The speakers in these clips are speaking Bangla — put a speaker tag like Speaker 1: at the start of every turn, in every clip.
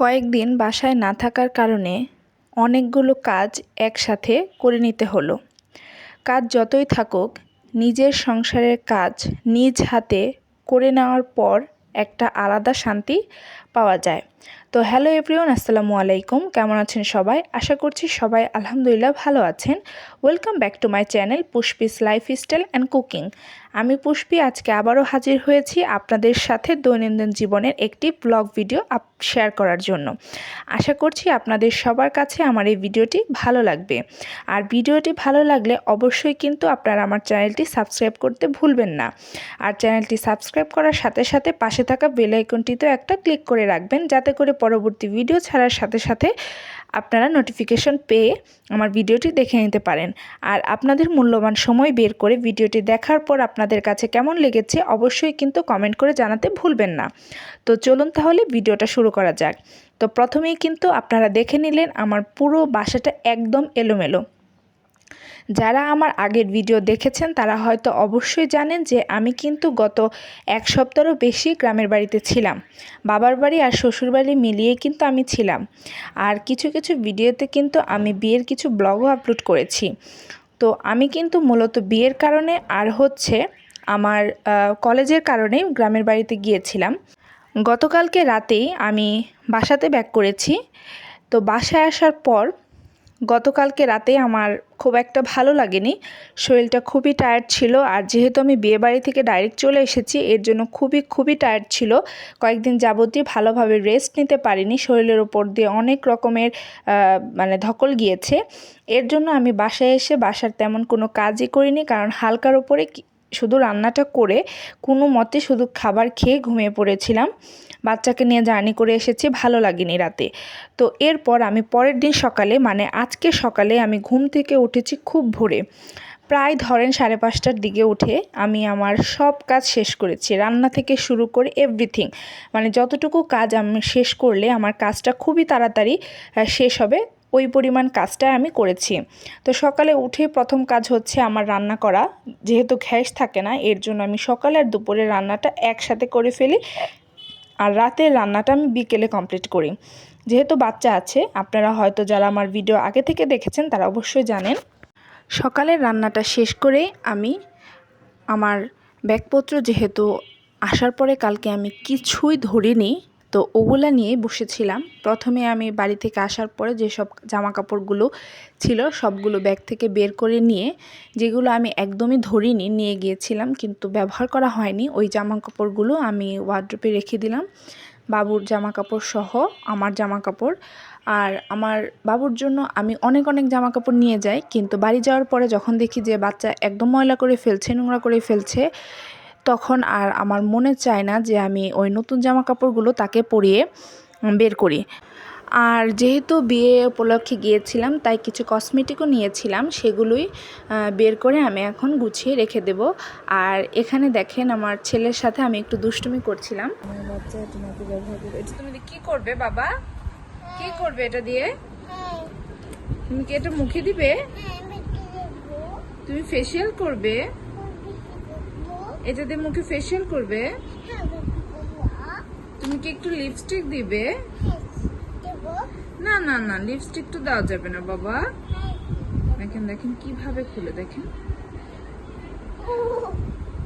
Speaker 1: কয়েকদিন বাসায় না থাকার কারণে অনেকগুলো কাজ একসাথে করে নিতে হলো। কাজ যতই থাকুক, নিজের সংসারের কাজ নিজ হাতে করে নেওয়ার পর একটা আলাদা শান্তি পাওয়া যায়। তো হ্যালো এভরিওয়ান, আসসালামু আলাইকুম। কেমন আছেন সবাই? আশা করছি সবাই আলহামদুলিল্লাহ ভালো আছেন। Welcome back to my channel Pushpi's lifestyle and cooking. আমি পুষ্পি আজকে আবারও হাজির হয়েছি আপনাদের সাথে দৈনন্দিন জীবনের একটি ব্লগ ভিডিও শেয়ার করার জন্য। আশা করছি আপনাদের সবার কাছে আমার এই ভিডিওটি ভালো লাগবে। আর ভিডিওটি ভালো লাগলে অবশ্যই কিন্তু আপনারা আমার চ্যানেলটি সাবস্ক্রাইব করতে ভুলবেন না। আর চ্যানেলটি সাবস্ক্রাইব করার সাথে সাথে পাশে থাকা বেল আইকনটিতেও একটা ক্লিক করে রাখবেন, যাতে করে পরবর্তী ভিডিও ছাড়ার সাথে সাথে আপনারা নোটিফিকেশন পেয়ে আমার ভিডিওটি দেখে নিতে পারেন। আর আপনাদের মূল্যবান সময় বের করে ভিডিওটি দেখার পর আপনাদের কাছে কেমন লেগেছে অবশ্যই কিন্তু কমেন্ট করে জানাতে ভুলবেন না। তো চলুন তাহলে ভিডিওটা শুরু করা যাক। তো প্রথমেই কিন্তু আপনারা দেখে নিলেন আমার পুরো বাসাটা একদম এলোমেলো। যারা আমার আগের ভিডিও দেখেছেন তারা হয়তো অবশ্যই জানেন যে আমি কিন্তু গত এক সপ্তাহেরও বেশি গ্রামের বাড়িতে ছিলাম। বাবার বাড়ি আর শ্বশুর বাড়ি মিলিয়ে কিন্তু আমি ছিলাম। আর কিছু কিছু ভিডিওতে কিন্তু আমি বিয়ের কিছু ব্লগও আপলোড করেছি। তো আমি কিন্তু মূলত বিয়ের কারণে আর হচ্ছে আমার কলেজের কারণেই গ্রামের বাড়িতে গিয়েছিলাম। গতকালকে রাতেই আমি বাসাতে ব্যাক করেছি। তো বাসায় আসার পর গতকালকে রাতে আমার খুব একটা ভালো লাগেনি, শরীরটা খুবই টায়ার্ড ছিল। আর যেহেতু আমি বিয়েবাড়ি থেকে ডাইরেক্ট চলে এসেছি, এর জন্য খুবই টায়ার্ড ছিল। কয়েকদিন যাবতই ভালোভাবে রেস্ট নিতে পারিনি, শরীরের উপর দিয়ে অনেক রকমের ধকল গিয়েছে। এর জন্য আমি বাসায় এসে বাসার তেমন কোনো কাজই করিনি, কারণ হালকার ওপরে শুধু রান্নাটা করে কোনো মতে শুধু খাবার খেয়ে ঘুমিয়ে পড়েছিলাম। বাচ্চাকে নিয়ে জার্নি করে এসেছি, ভালো লাগেনি রাতে। তো এরপর আমি পরের দিন সকালে আজকে সকালে আমি ঘুম থেকে উঠেছি খুব ভোরে, প্রায় ধরেন 5:30টার দিকে উঠে আমি আমার সব কাজ শেষ করেছি, রান্না থেকে শুরু করে এভরিথিং। যতটুকু কাজ আমি শেষ করলে আমার কাজটা খুবই তাড়াতাড়ি শেষ হবে, ওই পরিমাণ কাজটাই আমি করেছি। তো সকালে উঠে প্রথম কাজ হচ্ছে আমার রান্না করা। যেহেতু গ্যাস থাকে না, এর জন্য আমি সকালে আর দুপুরে রান্নাটা একসাথে করে ফেলি, আর রাতের রান্নাটা আমি বিকেলে কমপ্লিট করি। যেহেতু বাচ্চা আছে, আপনারা হয়তো যারা আমার ভিডিও আগে থেকে দেখেছেন তারা অবশ্যই জানেন। সকালের রান্নাটা শেষ করে আমি আমার ব্যাগপত্র, যেহেতু আসার পরে কালকে আমি কিছুই ধরিনি, তো ওগুলা নিয়ে বসেছিলাম। প্রথমে আমি বাড়ি থেকে আসার পরে যেসব জামা কাপড়গুলো ছিল সবগুলো ব্যাগ থেকে বের করে নিয়ে, যেগুলো আমি একদমই ধরিনি নিয়ে গিয়েছিলাম কিন্তু ব্যবহার করা হয়নি, ওই জামা কাপড়গুলো আমি ওয়ার্ড্রোবে রেখে দিলাম। বাবুর জামা কাপড় সহ আমার জামা কাপড়, আর আমার বাবুর জন্য আমি অনেক জামা কাপড় নিয়ে যাই, কিন্তু বাড়ি যাওয়ার পরে যখন দেখি যে বাচ্চা একদম ময়লা করে ফেলছে, নোংরা করে ফেলছে, তখন আর আমার মনে চায় না যে আমি ওই নতুন জামা কাপড়গুলো তাকে পরিয়ে বের করি। আর যেহেতু বিয়ে উপলক্ষে গিয়েছিলাম তাই কিছু কসমেটিকও নিয়েছিলাম, সেগুলোই বের করে আমি এখন গুছিয়ে রেখে দেব। আর এখানে দেখেন আমার ছেলের সাথে আমি একটু দুষ্টুমি করছিলাম। আমার বাচ্চা তোমাকে ব্যবহার করবে, এটা তুমি কি করবে বাবা? কি করবে এটা দিয়ে? তুমি কি এটা মুখে দিবে? তুমি ফেসিয়াল করবে? এটা দিয়ে মুখে ফেসিয়াল করবে? তুমি কি একটু লিপস্টিক দিবে? না না না, লিপস্টিক তো দেওয়া যাবে না বাবা। দেখেন দেখেন কিভাবে খুলে, দেখেন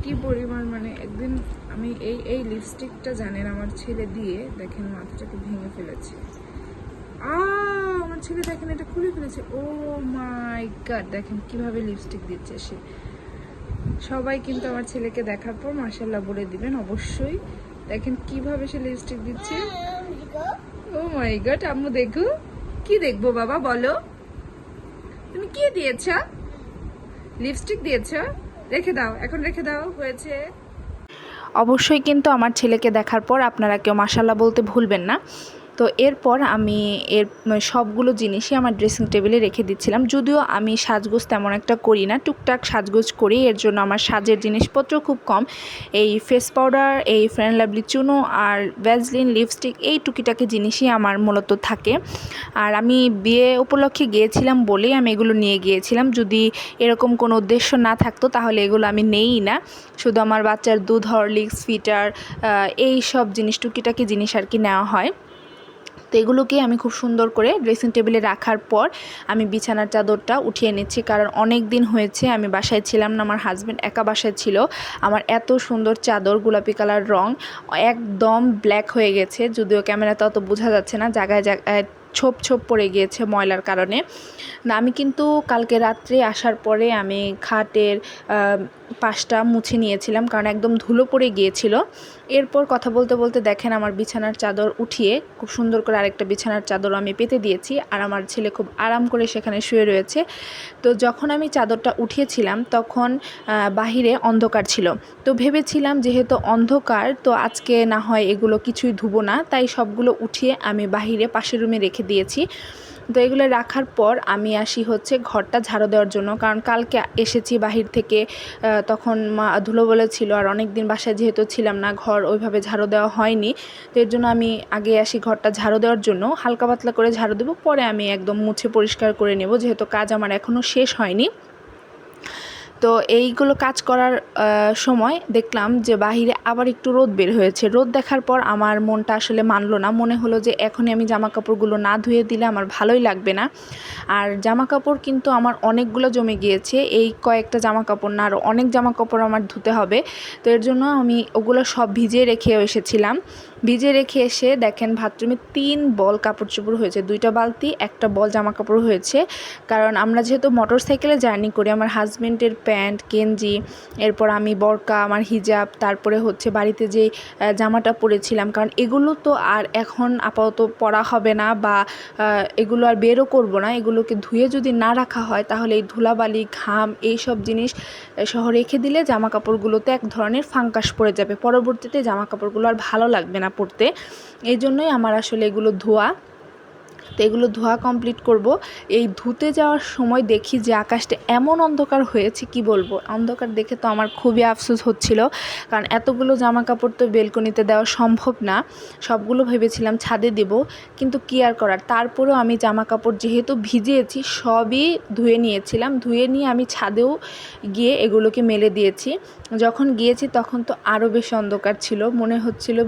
Speaker 1: কি পরিমাণ। একদিন আমি এই লিপস্টিকটা জানেন আমার ছেলে দিয়ে দেখেন মাথাটাকে ভেঙে ফেলেছে। আমার ছেলে দেখেন এটা খুলে ফেলেছে। ও মাই গড, দেখেন কিভাবে লিপস্টিক দিচ্ছে সে। সবাই কিন্তু আমার ছেলেকে দেখার পর মাশাআল্লাহ বলে দিবেন অবশ্যই। দেখেন কিভাবে সে লিপস্টিক দিচ্ছে। ও মাই গড, আম্মু দেখো। কি দেখবো বাবা বলো? তুমি কি দিয়েছ? লিপস্টিক দিয়েছ? রেখে দাও, এখন রেখে দাও, হয়েছে। অবশ্যই কিন্তু আমার ছেলেকে দেখার পর আপনারা কেউ মাশাআল্লাহ বলতে ভুলবেন না। তো এরপর আমি সবগুলো জিনিসই আমার ড্রেসিং টেবিলে রেখে দিচ্ছিলাম। যদিও আমি সাজগোজ তেমন একটা করি না, টুকটাক সাজগোজ করি, এর জন্য আমার সাজের জিনিসপত্র খুব কম। এই ফেস পাউডার, এই ফেয়ার অ্যান্ড লাভলি চুনো আর ভ্যাসলিন, লিপস্টিক, এই টুকিটাকি জিনিসই আমার মূলত থাকে। আর আমি বিয়ে উপলক্ষে গিয়েছিলাম বলেই আমি এগুলো নিয়ে গিয়েছিলাম। যদি এরকম কোনো উদ্দেশ্য না থাকতো তাহলে এগুলো আমি নেই না। শুধু আমার বাচ্চার দুধ, হরলিক্স, ফিটার, এই সব জিনিস টুকিটাকি জিনিস আর কি নেওয়া হয়। তো এগুলোকে আমি খুব সুন্দর করে ড্রেসিং টেবিলে রাখার পর আমি বিছানার চাদরটা উঠিয়ে নিচ্ছি, কারণ অনেক দিন হয়েছে আমি বাসায় ছিলাম না, আমার হাজব্যান্ড একা বাসায় ছিল। আমার এত সুন্দর চাদর, গোলাপি কালার রং, একদম ব্ল্যাক হয়ে গেছে, যদিও ক্যামেরাতে অত বোঝা যাচ্ছে না, জায়গায় জায়গায় ছোপ ছোপ পড়ে গিয়েছে ময়লার কারণে। না আমি কিন্তু কালকে রাত্রে আসার পরে আমি খাটের পাশটা মুছে নিয়েছিলাম, কারণ একদম ধুলো পড়ে গিয়েছিল। এরপর কথা বলতে বলতে দেখেন আমার বিছানার চাদর উঠিয়ে খুব সুন্দর করে আরেকটা বিছানার চাদর আমি পেতে দিয়েছি, আর আমার ছেলে খুব আরাম করে সেখানে শুয়ে রয়েছে। তো যখন আমি চাদরটা উঠিয়েছিলাম তখন বাহিরে অন্ধকার ছিল, তো ভেবেছিলাম যেহেতু অন্ধকার তো আজকে না হয় এগুলো কিছুই ধুবো না, তাই সবগুলো উঠিয়ে আমি বাহিরে পাশের রুমে রেখে দিয়েছি। তো এগুলো রাখার পর আমি আসি হচ্ছে ঘরটা ঝাড়ু দেওয়ার জন্য, কারণ কালকে এসেছি বাহির থেকে, তখন মা ধুলো বলেছিল, আর অনেক দিন বাসায় যেহেতু ছিলাম না ঘর ওইভাবে ঝাড়ু দেওয়া হয়নি। তো এর জন্য আমি আগে আসি ঘরটা ঝাড়ু দেওয়ার জন্য, হালকা পাতলা করে ঝাড়ু দেবো, পরে আমি একদম মুছে পরিষ্কার করে নেব, যেহেতু কাজ আমার এখনও শেষ হয়নি। তো এইগুলো কাজ করার সময় দেখলাম যে বাহিরে আবার একটু রোদ বের হয়েছে। রোদ দেখার পর আমার মনটা আসলে মানলো না, মনে হলো যে এখনই আমি জামা কাপড়গুলো না ধুয়ে দিলে আমার ভালোই লাগবে না। আর জামা কাপড় কিন্তু আমার অনেকগুলো জমে গিয়েছে, এই কয়েকটা জামা কাপড় না, আরও অনেক জামা কাপড় আমার ধুতে হবে। তো এর জন্য আমি ওগুলো সব ভিজিয়ে রেখে এসেছিলাম। ভিজে রেখে এসে দেখেন বাথরুমে 3 বল কাপড় চোপড় হয়েছে, 2টা বালতি, 1টা বল জামা কাপড় হয়েছে। কারণ আমরা যেহেতু মোটর সাইকেলে জার্নি করি, আমার হাজব্যান্ডের প্যান্ট, গেঞ্জি, এরপর আমি বরকা, আমার হিজাব, তারপরে হচ্ছে বাড়িতে যে জামাটা পরেছিলাম, কারণ এগুলো তো আর এখন আপাতত পরা হবে না, বা এগুলো আর বেরও করবো না। এগুলোকে ধুয়ে যদি না রাখা হয় তাহলে এই ধুলাবালি, ঘাম, এইসব জিনিস সহ রেখে দিলে জামা কাপড়গুলোতে এক ধরনের ফাঙ্কাস পড়ে যাবে, পরবর্তীতে জামা কাপড়গুলো আর ভালো লাগবে না পরতে। এই জন্যই আমার আসলে এগুলো ধোয়া। তো এগুলো ধোয়া কমপ্লিট করব। এই ধুতে যাওয়ার সময় দেখি যে আকাশটা এমন অন্ধকার হয়েছে, কি বলবো, অন্ধকার দেখে তো আমার খুবই আফসোস হচ্ছিল, কারণ এতগুলো জামা কাপড় তো বেলকনিতে দেওয়া সম্ভব না। সবগুলো ভেবেছিলাম ছাদে দেব, কিন্তু কি আর করার, তারপরেও আমি জামা কাপড় যেহেতু ভিজিয়েছি সবই ধুয়ে নিয়েছিলাম, ধুয়ে নিয়ে আমি ছাদেও গিয়ে এগুলোকে মেলে দিয়েছি। যখন গিয়েছি তখন তো আরও বেশি অন্ধকার ছিল, মনে হচ্ছিল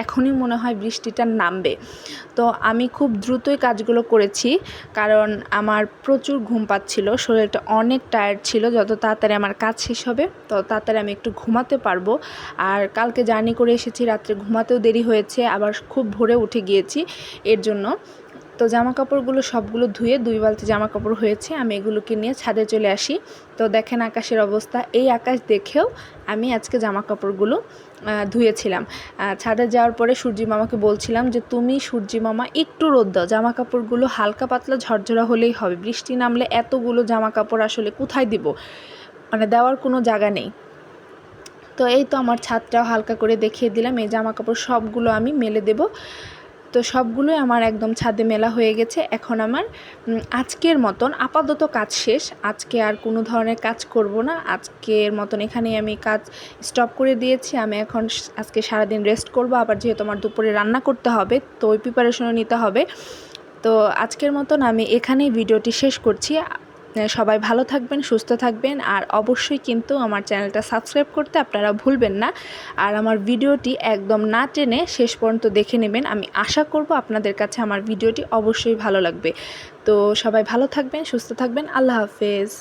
Speaker 1: এখনই মনে হয় বৃষ্টিটা নামবে। তো আমি খুব দ্রুতই কাজগুলো করেছি, কারণ আমার প্রচুর ঘুম পাচ্ছিল, শরীরটা অনেক টায়ার্ড ছিল। যত তাড়াতাড়ি আমার কাজ শেষ হবে তত তাড়াতাড়ি আমি একটু ঘুমাতে পারবো। আর কালকে জার্নি করে এসেছি, রাত্রে ঘুমাতেও দেরি হয়েছে, আবার খুব ভোরে উঠে গিয়েছি এর জন্য। তো জামা কাপড়গুলো সবগুলো ধুয়ে 2 বালতি জামা কাপড় হয়েছে, আমি এগুলোকে নিয়ে ছাদে চলে আসি। তো দেখেন আকাশের অবস্থা, এই আকাশ দেখেও আমি আজকে জামা কাপড়গুলো ধুয়েছিলাম। ছাদে যাওয়ার পরে সূর্যি মামাকে বলছিলাম যে তুমি সূর্যি মামা একটু রোদ দাও, জামা কাপড়গুলো হালকা পাতলা ঝরঝরা হলেই হবে, বৃষ্টি নামলে এতগুলো জামা কাপড় আসলে কোথায় দিব, মানে দেওয়ার কোনো জায়গা নেই। তো এই তো আমার ছাদটাও হালকা করে দেখিয়ে দিলাম, এই জামা কাপড় সবগুলো আমি মেলে দেব। তো সবগুলোই আমার একদম ছাদে মেলা হয়ে গেছে। এখন আমার আজকের মতন আপাতত কাজ শেষ, আজকে আর কোনো ধরনের কাজ করব না, আজকের মতন এখানেই আমি কাজ স্টপ করে দিয়েছি। আমি এখন আজকে সারাদিন রেস্ট করব, আবার যেহেতু আমার দুপুরে রান্না করতে হবে তো ওই প্রিপারেশনও নিতে হবে। তো আজকের মতন আমি এখানেই ভিডিওটি শেষ করছি। সবাই ভালো থাকবেন, সুস্থ থাকবেন, আর অবশ্যই কিন্তু আমার চ্যানেলটা সাবস্ক্রাইব করতে আপনারা ভুলবেন না। আর আমার ভিডিওটি একদম না টেনে শেষ পর্যন্ত দেখে নেবেন, আমি আশা করব আপনাদের কাছে আমার ভিডিওটি অবশ্যই ভালো লাগবে। তো সবাই ভালো থাকবেন, সুস্থ থাকবেন, আল্লাহ হাফেজ।